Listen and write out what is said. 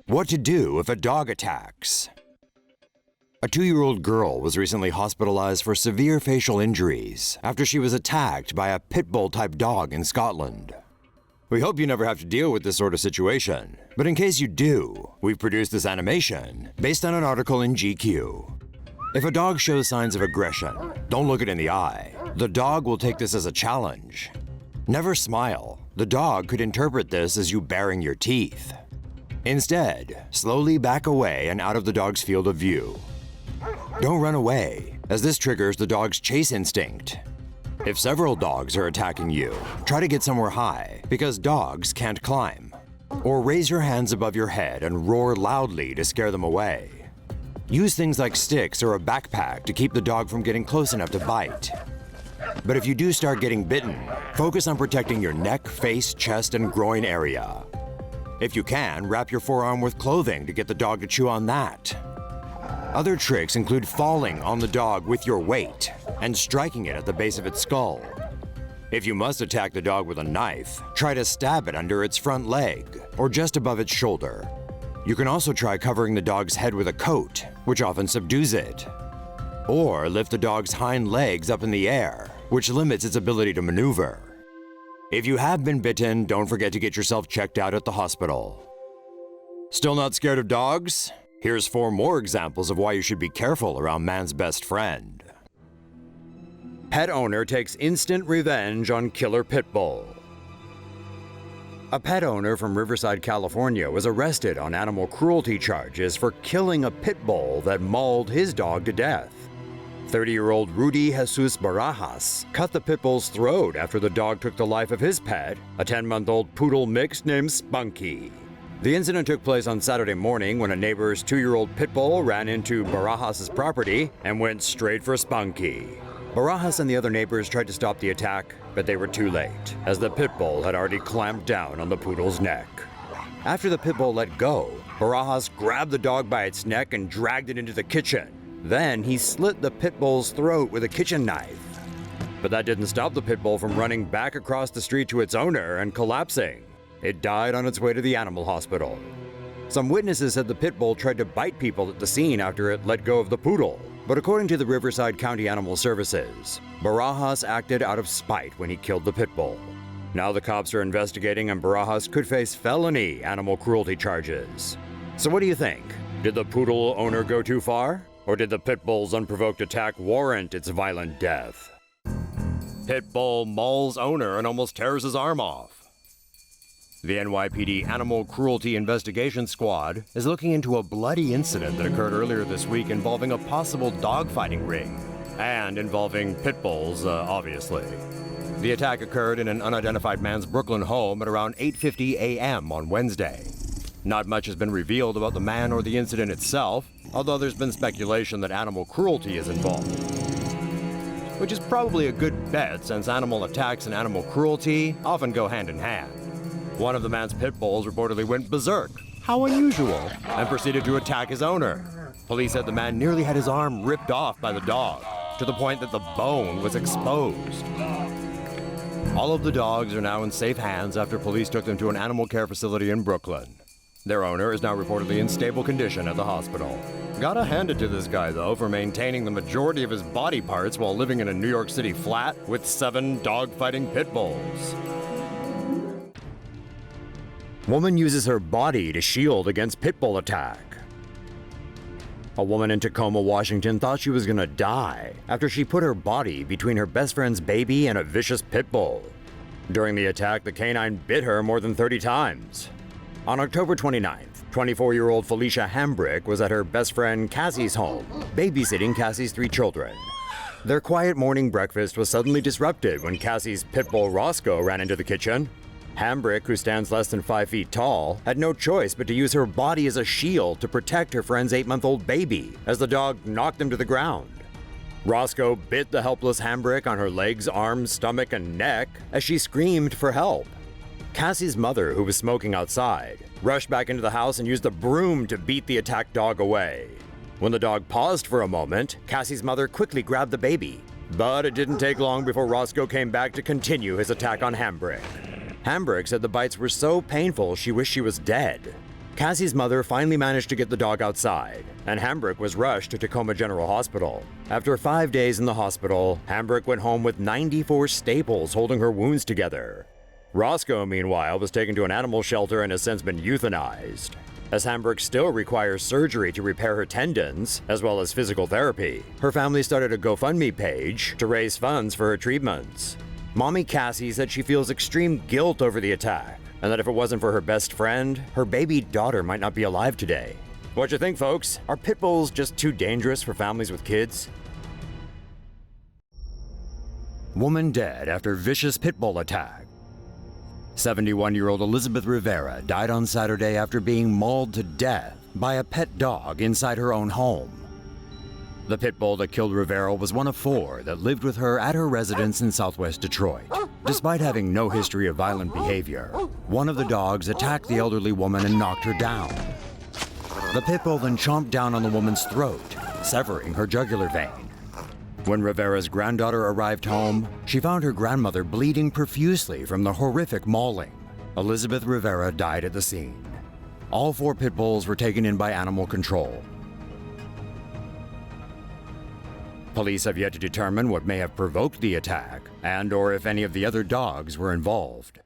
What to do if a dog attacks. A 2-year-old girl was recently hospitalized for severe facial injuries after she was attacked by a pit bull type dog in Scotland. We hope you never have to deal with this sort of situation, but in case you do, we've produced this animation based on an article in GQ. If a dog shows signs of aggression, don't look it in the eye. The dog will take this as a challenge. Never smile. The dog could interpret this as you baring your teeth. Instead, slowly back away and out of the dog's field of view. Don't run away, as this triggers the dog's chase instinct. If several dogs are attacking you, try to get somewhere high, because dogs can't climb. Or raise your hands above your head and roar loudly to scare them away. Use things like sticks or a backpack to keep the dog from getting close enough to bite. But if you do start getting bitten, focus on protecting your neck, face, chest, and groin area. If you can, wrap your forearm with clothing to get the dog to chew on that. Other tricks include falling on the dog with your weight and striking it at the base of its skull. If you must attack the dog with a knife, try to stab it under its front leg or just above its shoulder. You can also try covering the dog's head with a coat, which often subdues it. Or lift the dog's hind legs up in the air, which limits its ability to maneuver. If you have been bitten, don't forget to get yourself checked out at the hospital. Still not scared of dogs? Here's 4 more examples of why you should be careful around man's best friend. Pet owner takes instant revenge on killer pit bull. A pet owner from Riverside, California was arrested on animal cruelty charges for killing a pit bull that mauled his dog to death. 30-year-old Rudy Jesus Barajas cut the pit bull's throat after the dog took the life of his pet, a 10-month-old poodle mix named Spunky. The incident took place on Saturday morning when a neighbor's 2-year-old pit bull ran into Barajas' property and went straight for Spunky. Barajas and the other neighbors tried to stop the attack, but they were too late, as the pit bull had already clamped down on the poodle's neck. After the pit bull let go, Barajas grabbed the dog by its neck and dragged it into the kitchen. Then he slit the pit bull's throat with a kitchen knife. But that didn't stop the pit bull from running back across the street to its owner and collapsing. It died on its way to the animal hospital. Some witnesses said the pit bull tried to bite people at the scene after it let go of the poodle. But according to the Riverside County Animal Services, Barajas acted out of spite when he killed the pit bull. Now the cops are investigating and Barajas could face felony animal cruelty charges. So what do you think? Did the poodle owner go too far? Or did the pit bull's unprovoked attack warrant its violent death? Pit bull mauls owner and almost tears his arm off. The NYPD Animal Cruelty Investigation Squad is looking into a bloody incident that occurred earlier this week involving a possible dogfighting ring, and involving pit bulls, obviously. The attack occurred in an unidentified man's Brooklyn home at around 8:50 a.m. on Wednesday. Not much has been revealed about the man or the incident itself, although there's been speculation that animal cruelty is involved. Which is probably a good bet, since animal attacks and animal cruelty often go hand in hand. One of the man's pit bulls reportedly went berserk, how unusual, and proceeded to attack his owner. Police said the man nearly had his arm ripped off by the dog, to the point that the bone was exposed. All of the dogs are now in safe hands after police took them to an animal care facility in Brooklyn. Their owner is now reportedly in stable condition at the hospital. Gotta hand it to this guy, though, for maintaining the majority of his body parts while living in a New York City flat with 7 dog-fighting pit bulls. Woman uses her body to shield against pit bull attack. A woman in Tacoma, Washington thought she was gonna die after she put her body between her best friend's baby and a vicious pit bull. During the attack, the canine bit her more than 30 times. On October 29th, 24-year-old Felicia Hambrick was at her best friend Cassie's home, babysitting Cassie's 3 children. Their quiet morning breakfast was suddenly disrupted when Cassie's pit bull Roscoe ran into the kitchen. Hambrick, who stands less than 5 feet tall, had no choice but to use her body as a shield to protect her friend's 8-month-old baby as the dog knocked him to the ground. Roscoe bit the helpless Hambrick on her legs, arms, stomach, and neck as she screamed for help. Cassie's mother, who was smoking outside, rushed back into the house and used a broom to beat the attacked dog away. When the dog paused for a moment, Cassie's mother quickly grabbed the baby. But it didn't take long before Roscoe came back to continue his attack on Hambrick. Hambrick said the bites were so painful she wished she was dead. Cassie's mother finally managed to get the dog outside, and Hambrick was rushed to Tacoma General Hospital. After 5 days in the hospital, Hambrick went home with 94 staples holding her wounds together. Roscoe, meanwhile, was taken to an animal shelter and has since been euthanized. As Hambrick still requires surgery to repair her tendons, as well as physical therapy, her family started a GoFundMe page to raise funds for her treatments. Mommy Cassie said she feels extreme guilt over the attack, and that if it wasn't for her best friend, her baby daughter might not be alive today. What you think, folks? Are pit bulls just too dangerous for families with kids? Woman dead after vicious pit bull attack. 71-year-old Elizabeth Rivera died on Saturday after being mauled to death by a pet dog inside her own home. The pit bull that killed Rivera was one of 4 that lived with her at her residence in southwest Detroit. Despite having no history of violent behavior, one of the dogs attacked the elderly woman and knocked her down. The pit bull then chomped down on the woman's throat, severing her jugular vein. When Rivera's granddaughter arrived home, she found her grandmother bleeding profusely from the horrific mauling. Elizabeth Rivera died at the scene. All 4 pit bulls were taken in by animal control. Police have yet to determine what may have provoked the attack and or if any of the other dogs were involved.